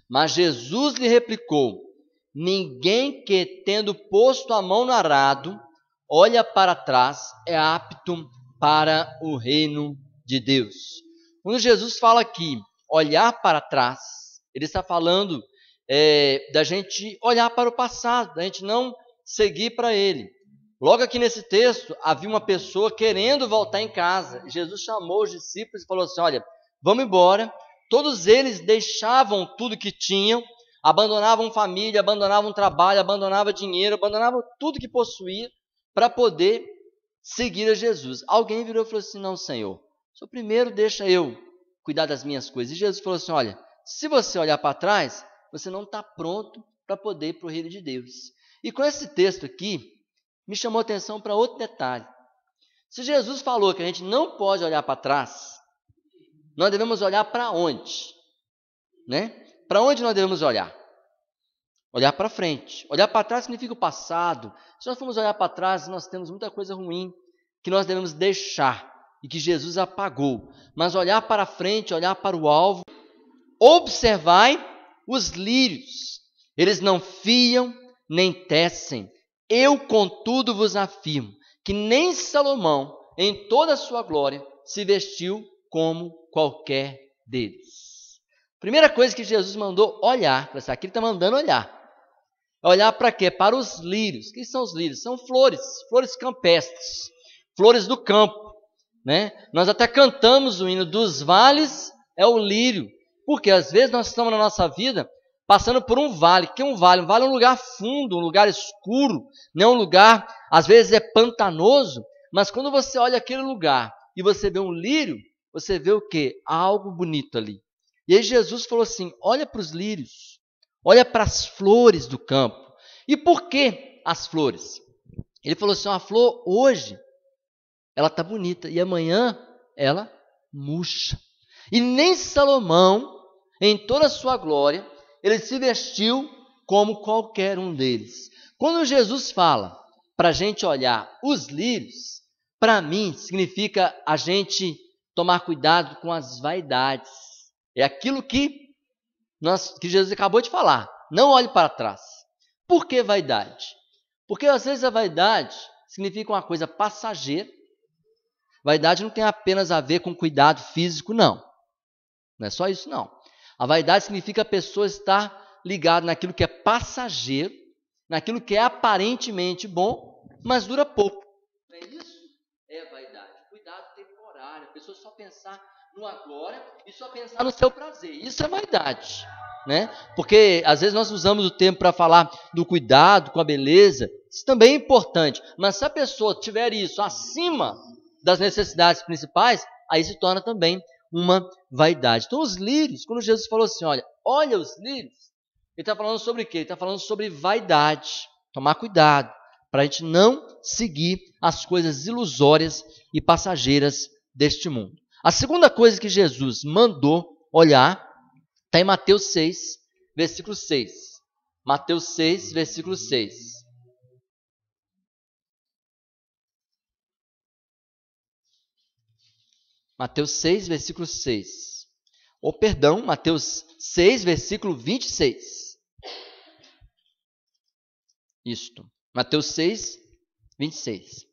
Mas Jesus lhe replicou: ninguém que, tendo posto a mão no arado, olha para trás, é apto para o reino de Deus. Quando Jesus fala aqui, olhar para trás, ele está falando da gente olhar para o passado, da gente não seguir para ele. Logo aqui nesse texto, havia uma pessoa querendo voltar em casa. Jesus chamou os discípulos e falou assim: olha, vamos embora. Todos eles deixavam tudo que tinham, abandonavam família, abandonavam trabalho, abandonavam dinheiro, abandonavam tudo que possuía para poder seguir a Jesus. Alguém virou e falou assim: não, Senhor, só primeiro deixa eu cuidar das minhas coisas. E Jesus falou assim: olha, se você olhar para trás, você não está pronto para poder ir para o reino de Deus. E com esse texto aqui, me chamou a atenção para outro detalhe. Se Jesus falou que a gente não pode olhar para trás, nós devemos olhar para onde? Né? Para onde nós devemos olhar? Olhar para frente. Olhar para trás significa o passado. Se nós formos olhar para trás, nós temos muita coisa ruim que nós devemos deixar e que Jesus apagou. Mas olhar para frente, olhar para o alvo. Observai os lírios. Eles não fiam nem tecem. Eu, contudo, vos afirmo que nem Salomão, em toda a sua glória, se vestiu como qualquer deles. Primeira coisa que Jesus mandou olhar, aqui ele está mandando olhar. Olhar para quê? Para os lírios. O que são os lírios? São flores, flores campestres, flores do campo. Né? Nós até cantamos o hino dos vales, é o lírio. Porque às vezes nós estamos na nossa vida passando por um vale. O que é um vale? Um vale é um lugar fundo, um lugar escuro, não um lugar, às vezes é pantanoso, mas quando você olha aquele lugar e você vê um lírio, você vê o quê? Algo bonito ali. E aí Jesus falou assim: olha para os lírios, olha para as flores do campo. E por que as flores? Ele falou assim: a flor hoje, ela está bonita, e amanhã ela murcha. E nem Salomão, em toda a sua glória, ele se vestiu como qualquer um deles. Quando Jesus fala para a gente olhar os lírios, para mim significa a gente tomar cuidado com as vaidades. É aquilo que Jesus acabou de falar. Não olhe para trás. Por que vaidade? Porque às vezes a vaidade significa uma coisa passageira. Vaidade não tem apenas a ver com cuidado físico, não. Não é só isso, não. A vaidade significa a pessoa estar ligada naquilo que é passageiro, naquilo que é aparentemente bom, mas dura pouco. Não é isso? É vaidade. Cuidado temporário. A pessoa só pensar no agora e só pensar no seu prazer. Isso é vaidade. Né? Porque às vezes nós usamos o tempo para falar do cuidado com a beleza. Isso também é importante. Mas se a pessoa tiver isso acima das necessidades principais, aí se torna também uma vaidade. Então os lírios, quando Jesus falou assim, olha os lírios, ele está falando sobre o quê? Ele está falando sobre vaidade. Tomar cuidado para a gente não seguir as coisas ilusórias e passageiras deste mundo. A segunda coisa que Jesus mandou olhar está em Mateus 6, versículo 6. Mateus 6, versículo 6. Mateus 6, versículo 6. Mateus 6, versículo 26. Isto. Mateus 6, 26.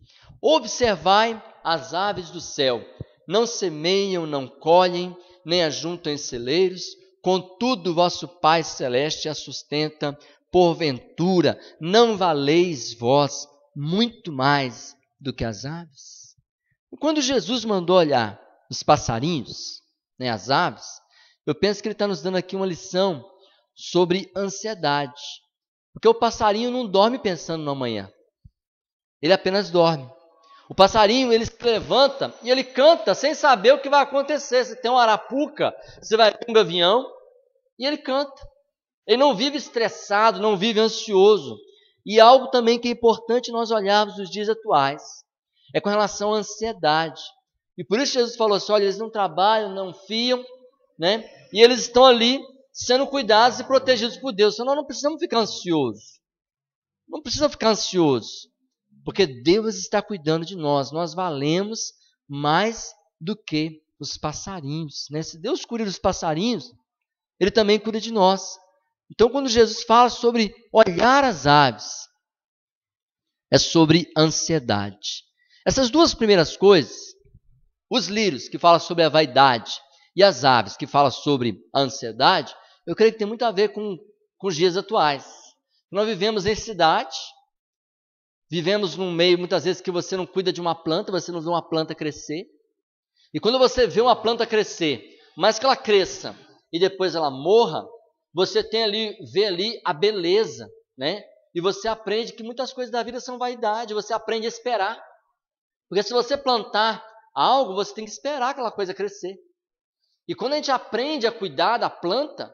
Observai as aves do céu, não semeiam, não colhem, nem ajuntam em celeiros, contudo vosso Pai Celeste a sustenta. Porventura, não valeis vós muito mais do que as aves? Quando Jesus mandou olhar os passarinhos, as aves, eu penso que ele está nos dando aqui uma lição sobre ansiedade. Porque o passarinho não dorme pensando no amanhã. Ele apenas dorme. O passarinho, ele se levanta e ele canta sem saber o que vai acontecer. Se tem uma arapuca, se vai ter um gavião, e ele canta. Ele não vive estressado, não vive ansioso. E algo também que é importante nós olharmos nos dias atuais é com relação à ansiedade. E por isso Jesus falou assim, eles não trabalham, não fiam, né? E eles estão ali sendo cuidados e protegidos por Deus. Senão nós não precisamos ficar ansiosos. Não precisa ficar ansioso. Porque Deus está cuidando de nós. Nós valemos mais do que os passarinhos. Né? Se Deus cuida dos passarinhos, Ele também cuida de nós. Então, quando Jesus fala sobre olhar as aves, é sobre ansiedade. Essas duas primeiras coisas, os lírios, que falam sobre a vaidade, e as aves, que falam sobre a ansiedade, eu creio que tem muito a ver com os dias atuais. Nós vivemos em cidade, vivemos num meio, muitas vezes, que você não cuida de uma planta, você não vê uma planta crescer. E quando você vê uma planta crescer, mas que ela cresça e depois ela morra, você vê ali a beleza, né? E você aprende que muitas coisas da vida são vaidade, você aprende a esperar. Porque se você plantar algo, você tem que esperar aquela coisa crescer. E quando a gente aprende a cuidar da planta,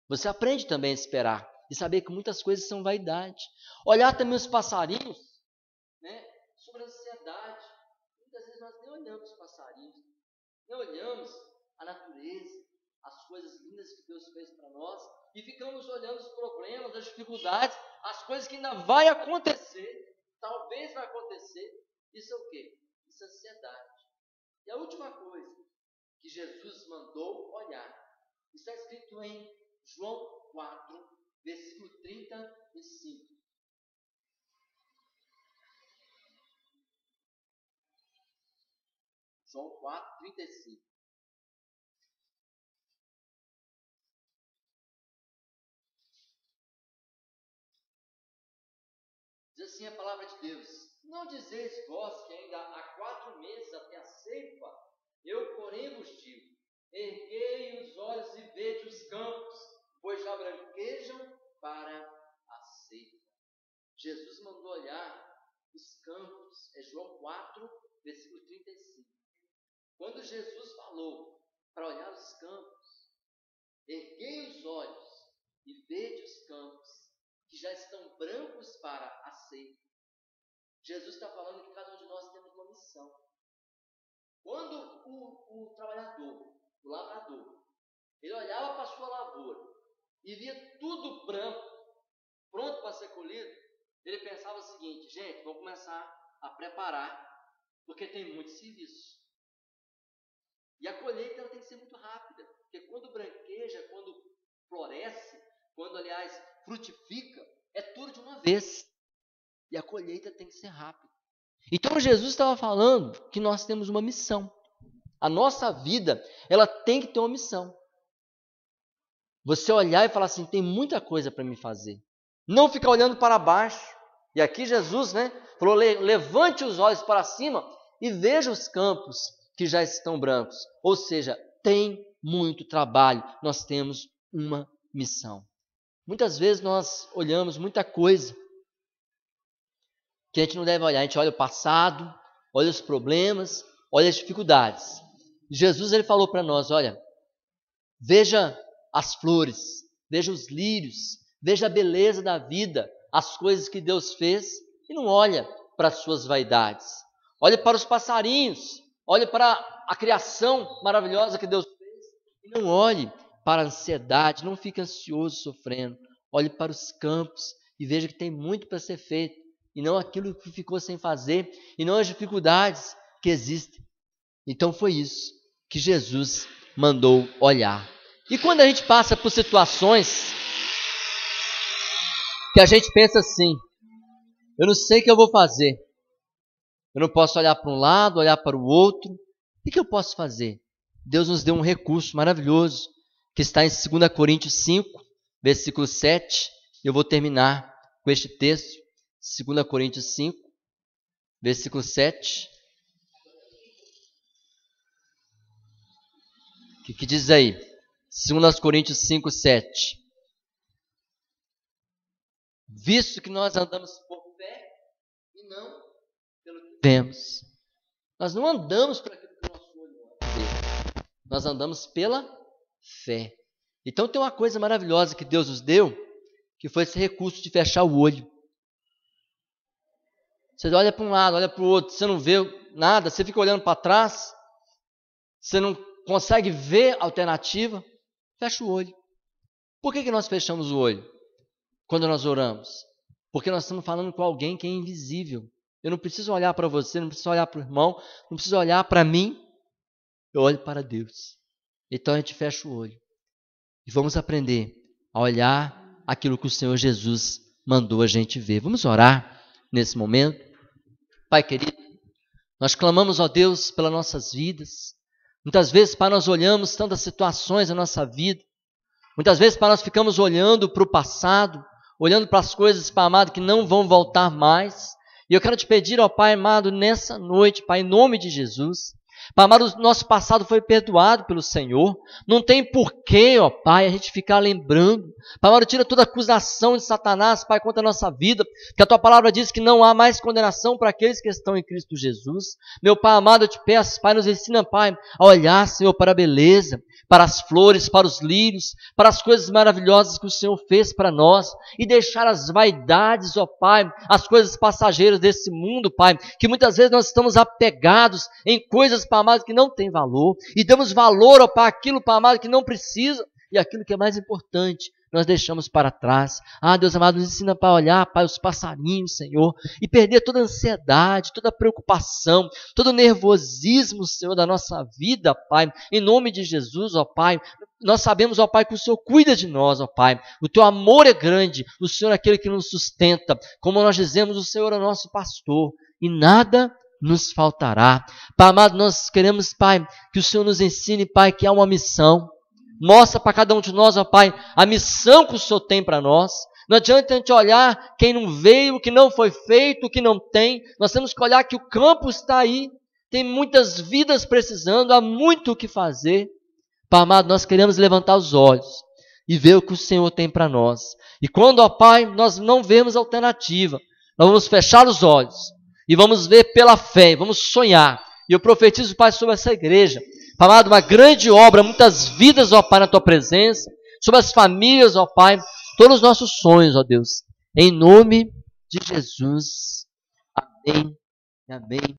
você aprende também a esperar e saber que muitas coisas são vaidade. Olhar também os passarinhos, né? Sobre a ansiedade. Muitas vezes nós nem olhamos os passarinhos, nem olhamos a natureza, as coisas lindas que Deus fez para nós, e ficamos olhando os problemas, as dificuldades, as coisas que ainda vai acontecer, talvez vai acontecer. Isso é o quê? Isso é ansiedade. E a última coisa que Jesus mandou olhar, está escrito em João 4, versículo 35. João 4, 35. Diz assim a palavra de Deus: não dizeis vós que ainda há 4 meses até a ceifa? Eu, porém, vos digo: erguei os olhos e vede os campos, pois já branquejam para a ceifa. Jesus mandou olhar os campos. É João 4, versículo 35. Quando Jesus falou para olhar os campos, erguei os olhos e vede os campos, que já estão brancos para a ceifa. Jesus está falando que cada um de nós temos uma missão. Quando o trabalhador, o lavrador, ele olhava para a sua lavoura e via tudo branco, pronto para ser colhido, ele pensava o seguinte: gente, vamos começar a preparar, porque tem muito serviço. E a colheita ela tem que ser muito rápida, porque quando branqueja, quando floresce, quando, aliás, frutifica, é tudo de uma vez. E a colheita tem que ser rápida. Então Jesus estava falando que nós temos uma missão. A nossa vida, ela tem que ter uma missão. Você olhar e falar assim: tem muita coisa para me fazer. Não ficar olhando para baixo. E aqui Jesus, né, falou: levante os olhos para cima e veja os campos que já estão brancos. Ou seja, tem muito trabalho. Nós temos uma missão. Muitas vezes nós olhamos muita coisa que a gente não deve olhar. A gente olha o passado, olha os problemas, olha as dificuldades. Jesus, ele falou para nós: olha, veja as flores, veja os lírios, veja a beleza da vida, as coisas que Deus fez, e não olha para as suas vaidades. Olha para os passarinhos, olha para a criação maravilhosa que Deus fez, e não olhe para a ansiedade, não fique ansioso sofrendo. Olhe para os campos e veja que tem muito para ser feito, e não aquilo que ficou sem fazer, e não as dificuldades que existem. Então foi isso que Jesus mandou olhar. E quando a gente passa por situações que a gente pensa assim: eu não sei o que eu vou fazer, eu não posso olhar para um lado, olhar para o outro, o que eu posso fazer? Deus nos deu um recurso maravilhoso, que está em 2 Coríntios 5, versículo 7, eu vou terminar com este texto, 2 Coríntios 5, versículo 7. O que diz aí? 2 Coríntios 5, 7. Visto que nós andamos por fé e não pelo que vemos. Nós não andamos por aquilo que o nosso olho vê. Nós andamos pela fé. Então tem uma coisa maravilhosa que Deus nos deu, que foi esse recurso de fechar o olho. Você olha para um lado, olha para o outro, você não vê nada, você fica olhando para trás, você não consegue ver alternativa, fecha o olho. Por que nós fechamos o olho quando nós oramos? Porque nós estamos falando com alguém que é invisível. Eu não preciso olhar para você, não preciso olhar para o irmão, não preciso olhar para mim, eu olho para Deus. Então a gente fecha o olho e vamos aprender a olhar aquilo que o Senhor Jesus mandou a gente ver. Vamos orar nesse momento. Pai querido, nós clamamos, ó Deus, pelas nossas vidas. Muitas vezes, Pai, nós olhamos tantas situações na nossa vida. Muitas vezes, Pai, nós ficamos olhando para o passado, olhando para as coisas, Pai amado, que não vão voltar mais. E eu quero te pedir, ó Pai amado, nessa noite, Pai, em nome de Jesus, Pai amado, o nosso passado foi perdoado pelo Senhor. Não tem porquê, ó Pai, a gente ficar lembrando. Pai amado, tira toda acusação de Satanás, Pai, contra a nossa vida. Porque a Tua palavra diz que não há mais condenação para aqueles que estão em Cristo Jesus. Meu Pai amado, eu te peço, Pai, nos ensina, Pai, a olhar, Senhor, para a beleza, para as flores, para os lírios, para as coisas maravilhosas que o Senhor fez para nós, e deixar as vaidades, ó Pai, as coisas passageiras desse mundo, Pai, que muitas vezes nós estamos apegados em coisas, Pai amado, que não tem valor, e damos valor, ó Pai, aquilo, Pai amado, que não precisa, e aquilo que é mais importante, nós deixamos para trás. Deus amado, nos ensina para olhar, Pai, os passarinhos, Senhor, e perder toda a ansiedade, toda a preocupação, todo o nervosismo, Senhor, da nossa vida, Pai, em nome de Jesus, ó Pai. Nós sabemos, ó Pai, que o Senhor cuida de nós, ó Pai. O Teu amor é grande, o Senhor é aquele que nos sustenta. Como nós dizemos, o Senhor é o nosso pastor, e nada nos faltará. Pai amado, nós queremos, Pai, que o Senhor nos ensine, Pai, que há uma missão. Mostra para cada um de nós, ó Pai, a missão que o Senhor tem para nós. Não adianta a gente olhar quem não veio, o que não foi feito, o que não tem. Nós temos que olhar que o campo está aí. Tem muitas vidas precisando, há muito o que fazer. Pai amado, nós queremos levantar os olhos e ver o que o Senhor tem para nós. E quando, ó Pai, nós não vemos alternativa, nós vamos fechar os olhos e vamos ver pela fé, vamos sonhar. E eu profetizo, Pai, sobre essa igreja. Pai amado, uma grande obra, muitas vidas, ó Pai, na Tua presença, sobre as famílias, ó Pai, todos os nossos sonhos, ó Deus, em nome de Jesus. Amém. Amém.